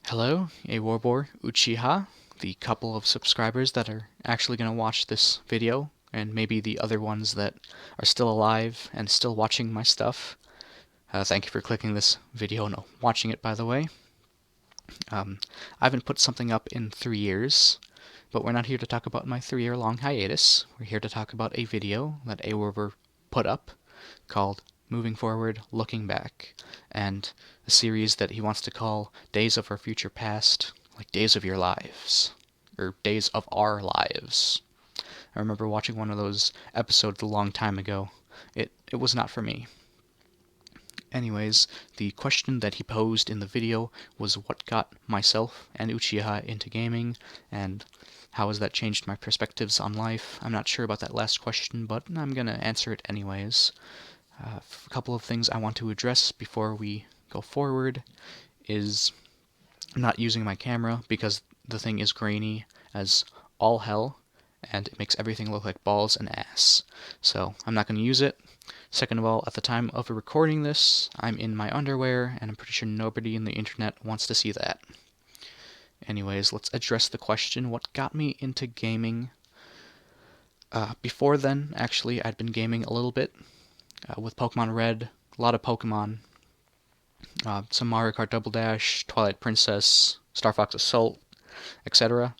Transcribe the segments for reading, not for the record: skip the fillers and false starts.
Hello, Awarbore Uchiha, the couple of subscribers that are actually going to watch this video, and maybe the other ones that are still alive and still watching my stuff. Thank you for clicking this video and watching it, by the way. I haven't put something up in 3 years, but we're not here to talk about my 3-year long hiatus. We're here to talk about a video that Awarbore put up called Moving Forward, Looking Back, and a series that he wants to call Days of Our Future Past, like Days of Your Lives, or Days of Our Lives. I remember watching one of those episodes a long time ago. It was not for me. Anyways, the question that he posed in the video was what got myself and Uchiha into gaming, and how has that changed my perspectives on life. I'm not sure about that last question, but I'm going to answer it anyways. A couple of things I want to address before we go forward is I'm not using my camera because the thing is grainy as all hell, and it makes everything look like balls and ass. So I'm not going to use it. Second of all, at the time of recording this, I'm in my underwear, and I'm pretty sure nobody in the internet wants to see that. Anyways, let's address the question, what got me into gaming? Before then, actually, I'd been gaming a little bit with Pokemon Red, a lot of Pokemon, some Mario Kart Double Dash, Twilight Princess, Star Fox Assault, etc.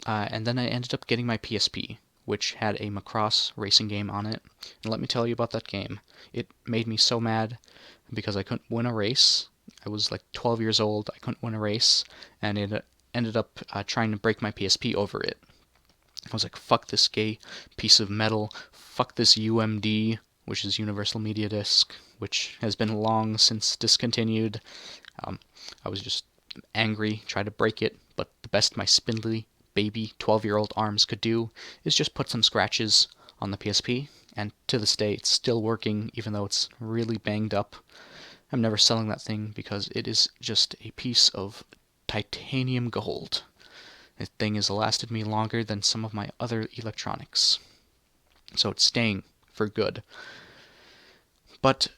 And then I ended up getting my PSP, which had a Macross racing game on it. And let me tell you about that game. It made me so mad because I couldn't win a race. I was like 12 years old, I couldn't win a race, and it ended up trying to break my PSP over it. I was like, fuck this gay piece of metal, fuck this UMD, which is Universal Media Disc, which has been long since discontinued. I was just angry, tried to break it, but the best my spindly baby 12-year-old arms could do is just put some scratches on the PSP, and to this day it's still working even though it's really banged up. I'm never selling that thing because it is just a piece of titanium gold. That thing has lasted me longer than some of my other electronics. So it's staying for good. But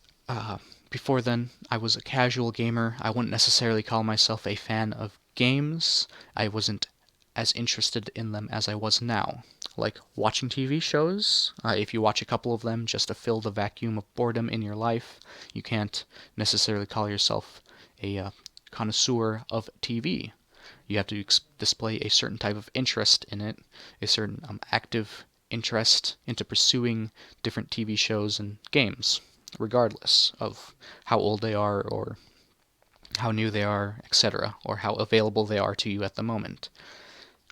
before then, I was a casual gamer. I wouldn't necessarily call myself a fan of games. I wasn't as interested in them as I was now. Like watching TV shows, if you watch a couple of them just to fill the vacuum of boredom in your life, you can't necessarily call yourself a connoisseur of TV. You have to display a certain type of interest in it, a certain active interest into pursuing different TV shows and games, regardless of how old they are or how new they are, etc., or how available they are to you at the moment,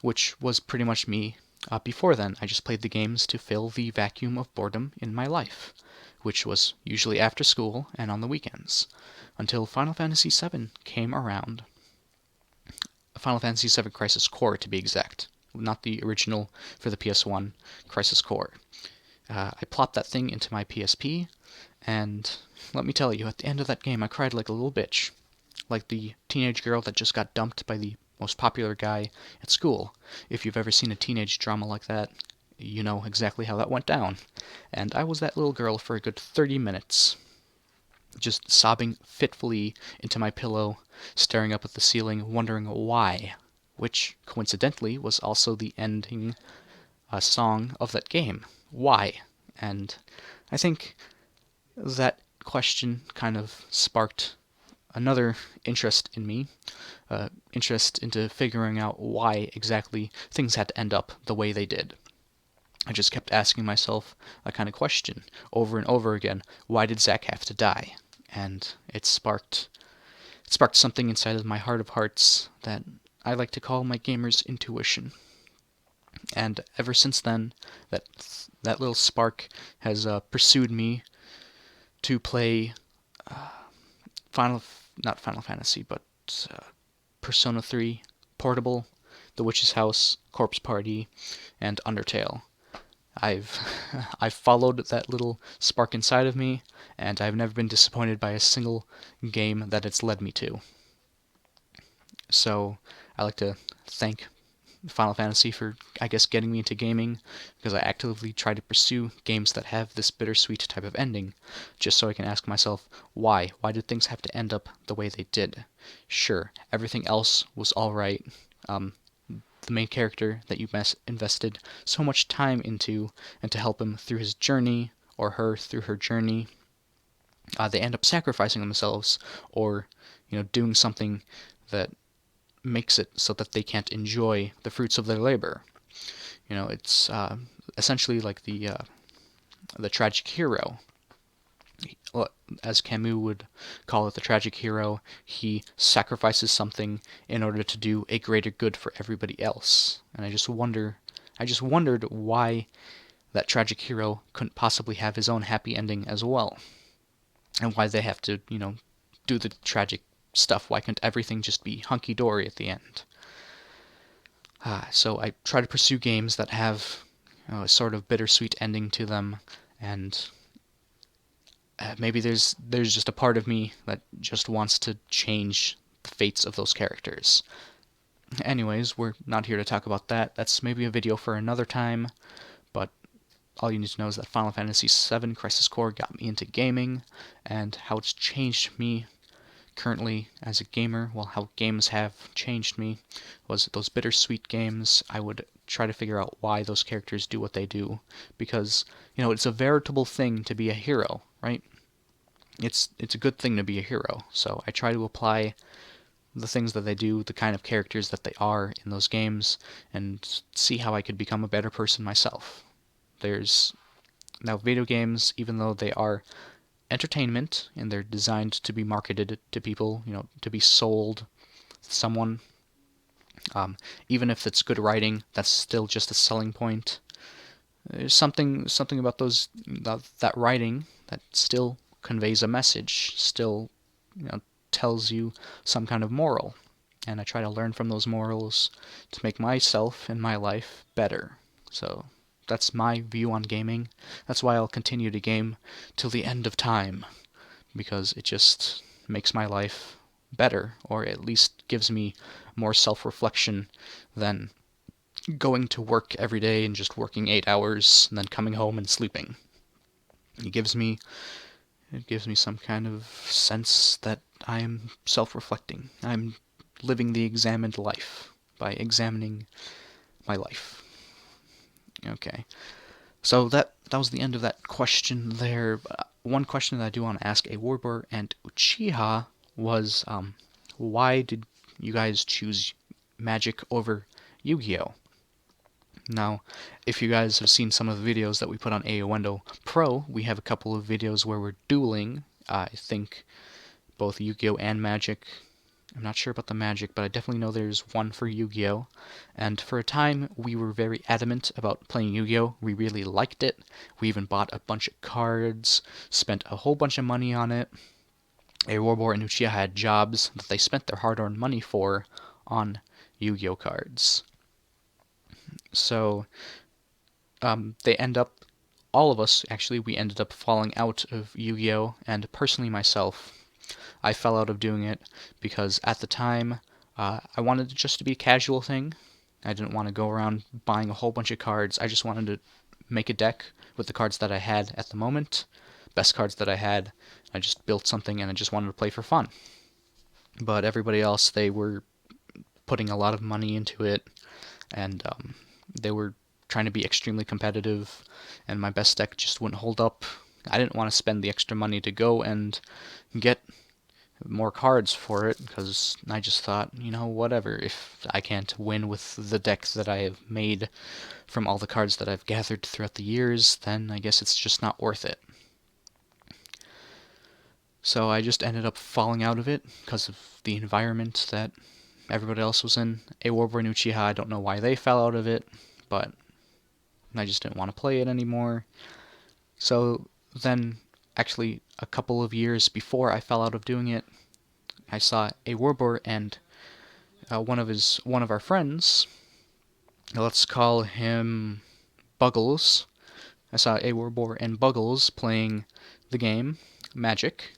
which was pretty much me. Before then, I just played the games to fill the vacuum of boredom in my life, which was usually after school and on the weekends, until Final Fantasy VII came around. Final Fantasy VII Crisis Core, to be exact, not the original for the PS1, Crisis Core. I plopped that thing into my PSP, and let me tell you, at the end of that game, I cried like a little bitch. Like the teenage girl that just got dumped by the most popular guy at school. If you've ever seen a teenage drama like that, you know exactly how that went down. And I was that little girl for a good 30 minutes. Just sobbing fitfully into my pillow, staring up at the ceiling, wondering why. Which, coincidentally, was also the ending song of that game. Why? And I think that question kind of sparked another interest in me, interest into figuring out why exactly things had to end up the way they did. I just kept asking myself that kind of question over and over again. Why did Zack have to die? And it sparked something inside of my heart of hearts that I like to call my gamer's intuition. And ever since then, that little spark has pursued me to play not Final Fantasy, but Persona 3, Portable, The Witch's House, Corpse Party, and Undertale. I've followed that little spark inside of me, and I've never been disappointed by a single game that it's led me to. So I like to thank Final Fantasy for, I guess, getting me into gaming, because I actively try to pursue games that have this bittersweet type of ending, just so I can ask myself, why? Why did things have to end up the way they did? Sure, everything else was alright. The main character that you invested so much time into, and to help him through his journey, or her through her journey, they end up sacrificing themselves, or doing something that makes it so that they can't enjoy the fruits of their labor. It's essentially like the tragic hero. As Camus would call it, the tragic hero, he sacrifices something in order to do a greater good for everybody else. And I just wondered why that tragic hero couldn't possibly have his own happy ending as well, and why they have to, do the tragic stuff. Why couldn't everything just be hunky-dory at the end? So I try to pursue games that have a sort of bittersweet ending to them, and maybe there's just a part of me that just wants to change the fates of those characters. Anyways, we're not here to talk about that. That's maybe a video for another time, but all you need to know is that Final Fantasy VII Crisis Core got me into gaming, and how it's changed me currently as a gamer, well, how games have changed me, was those bittersweet games. I would try to figure out why those characters do what they do, because, it's a veritable thing to be a hero, right? It's a good thing to be a hero, so I try to apply the things that they do, the kind of characters that they are in those games, and see how I could become a better person myself. Now, video games, even though they are entertainment and they're designed to be marketed to people, to be sold to someone, even if it's good writing, that's still just a selling point. There's something about that writing that still conveys a message, still tells you some kind of moral, and I try to learn from those morals to make myself and my life better. So that's my view on gaming. That's why I'll continue to game till the end of time, because it just makes my life better, or at least gives me more self-reflection than going to work every day and just working 8 hours and then coming home and sleeping. It gives me some kind of sense that I am self-reflecting. I'm living the examined life by examining my life. Okay. So that was the end of that question there. One question that I do want to ask Awarbore and Uchiha was, why did you guys choose Magic over Yu-Gi-Oh? Now, if you guys have seen some of the videos that we put on AOendo Pro, we have a couple of videos where we're dueling, I think, both Yu-Gi-Oh and Magic. I'm not sure about the Magic, but I definitely know there's one for Yu-Gi-Oh! And for a time, we were very adamant about playing Yu-Gi-Oh! We really liked it. We even bought a bunch of cards, spent a whole bunch of money on it. Awarbore and Uchiha had jobs that they spent their hard-earned money for on Yu-Gi-Oh! Cards. So, all of us, actually, we ended up falling out of Yu-Gi-Oh! And personally myself, I fell out of doing it because at the time, I wanted it just to be a casual thing. I didn't want to go around buying a whole bunch of cards. I just wanted to make a deck with the cards that I had at the moment, best cards that I had. I just built something and I just wanted to play for fun. But everybody else, they were putting a lot of money into it, and they were trying to be extremely competitive, and my best deck just wouldn't hold up. I didn't want to spend the extra money to go and get more cards for it, because I just thought, whatever, if I can't win with the deck that I have made from all the cards that I've gathered throughout the years, then I guess it's just not worth it. So I just ended up falling out of it because of the environment that everybody else was in. Awarbore and Uchiha, I don't know why they fell out of it, but I just didn't want to play it anymore. So then, actually, a couple of years before I fell out of doing it, I saw Awarbore and one of our friends, let's call him Buggles. I saw Awarbore and Buggles playing the game Magic,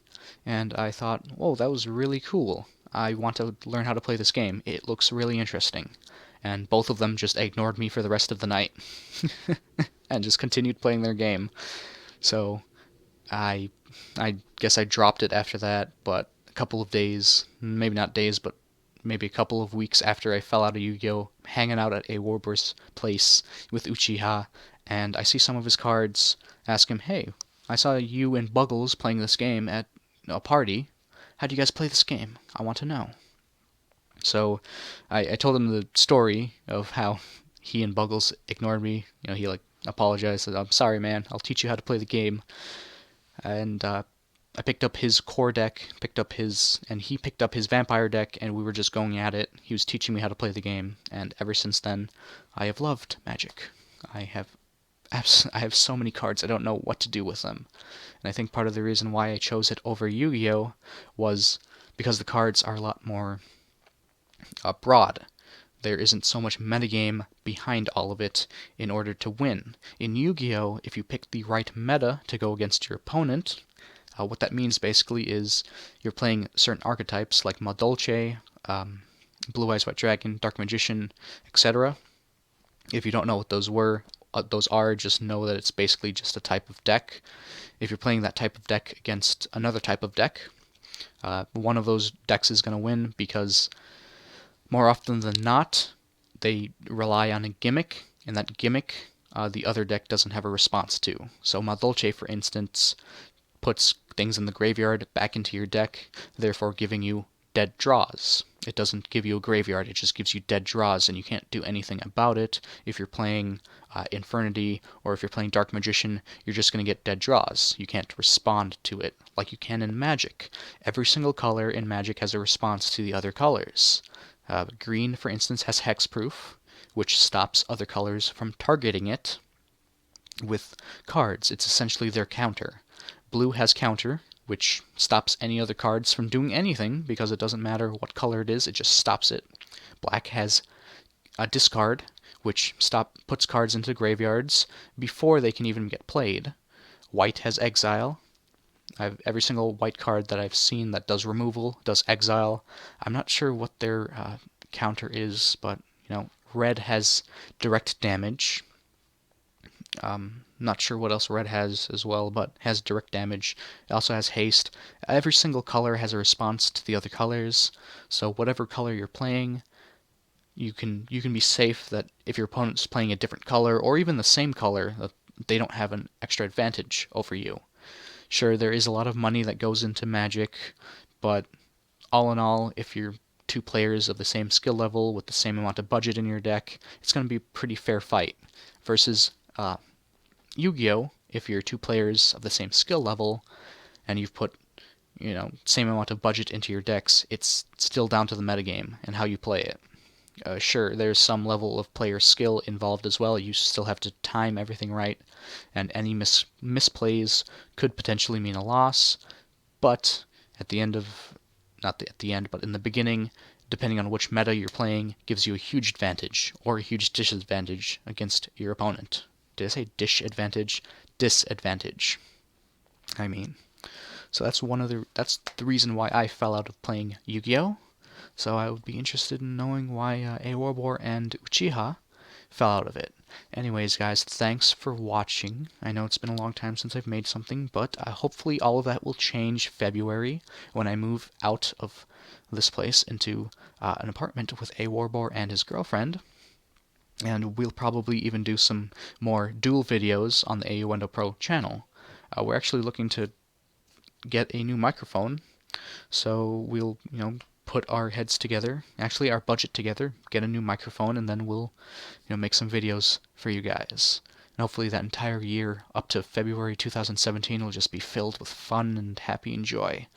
and I thought, whoa, that was really cool. I want to learn how to play this game. It looks really interesting. and both of them just ignored me for the rest of the night and just continued playing their game. So I I guess I dropped it after that, but a couple of days, maybe not days, but maybe a couple of weeks after I fell out of Yu-Gi-Oh, hanging out at Awarbore's place with Uchiha, and I see some of his cards, ask him, hey, I saw you and Buggles playing this game at a party. How do you guys play this game? I want to know. So I told him the story of how he and Buggles ignored me. You know, he like apologized, said, I'm sorry, man, I'll teach you how to play the game. And I picked up his core deck, and he picked up his vampire deck, and we were just going at it. He was teaching me how to play the game, and ever since then, I have loved Magic. I have so many cards, I don't know what to do with them. And I think part of the reason why I chose it over Yu-Gi-Oh was because the cards are a lot more broad. There isn't so much metagame behind all of it in order to win. In Yu-Gi-Oh, if you pick the right meta to go against your opponent, what that means basically is you're playing certain archetypes like Madolche, Blue Eyes White Dragon, Dark Magician, etc. If you don't know what those are, just know that it's basically just a type of deck. If you're playing that type of deck against another type of deck, one of those decks is going to win because more often than not, they rely on a gimmick, and that gimmick the other deck doesn't have a response to. So Madolche, for instance, puts things in the graveyard back into your deck, therefore giving you dead draws. It doesn't give you a graveyard, it just gives you dead draws, and you can't do anything about it. If you're playing Infernity, or if you're playing Dark Magician, you're just going to get dead draws. You can't respond to it like you can in Magic. Every single color in Magic has a response to the other colors. Green, for instance, has hexproof, which stops other colors from targeting it with cards. It's essentially their counter. Blue has counter, which stops any other cards from doing anything because it doesn't matter what color it is, it just stops it. Black has a discard, which puts cards into graveyards before they can even get played. White has exile. Every single white card that I've seen that does removal does exile. I'm not sure what their counter is, but red has direct damage. Not sure what else red has as well, but has direct damage. It also has haste. Every single color has a response to the other colors, so whatever color you're playing, you can be safe that if your opponent's playing a different color, or even the same color, they don't have an extra advantage over you. Sure, there is a lot of money that goes into Magic, but all in all, if you're two players of the same skill level with the same amount of budget in your deck, it's going to be a pretty fair fight. Versus Yu-Gi-Oh, if you're two players of the same skill level and you've put same amount of budget into your decks, it's still down to the metagame and how you play it. Sure, there's some level of player skill involved as well. You still have to time everything right, and any misplays could potentially mean a loss. But at the end of, not at the end, but in the beginning, depending on which meta you're playing, gives you a huge advantage or a huge disadvantage against your opponent. Did I say disadvantage? Disadvantage. I mean. So that's the reason why I fell out of playing Yu-Gi-Oh! So I would be interested in knowing why Awarbore and Uchiha fell out of it. Anyways, guys, thanks for watching. I know it's been a long time since I've made something, but hopefully all of that will change February when I move out of this place into an apartment with Awarbore and his girlfriend. And we'll probably even do some more duel videos on the Awendo Pro channel. We're actually looking to get a new microphone, so we'll put our heads together, actually our budget together, get a new microphone, and then we'll make some videos for you guys. And hopefully that entire year up to February 2017 will just be filled with fun and happy and joy.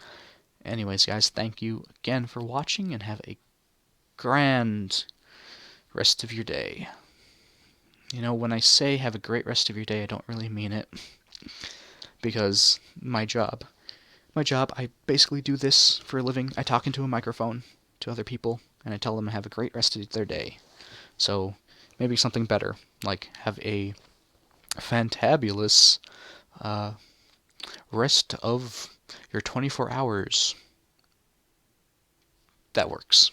Anyways, guys, thank you again for watching, and have a grand rest of your day. When I say have a great rest of your day, I don't really mean it, because my job, I basically do this for a living. I talk into a microphone to other people, and I tell them to have a great rest of their day. So maybe something better, like have a fantabulous rest of your 24 hours. That works.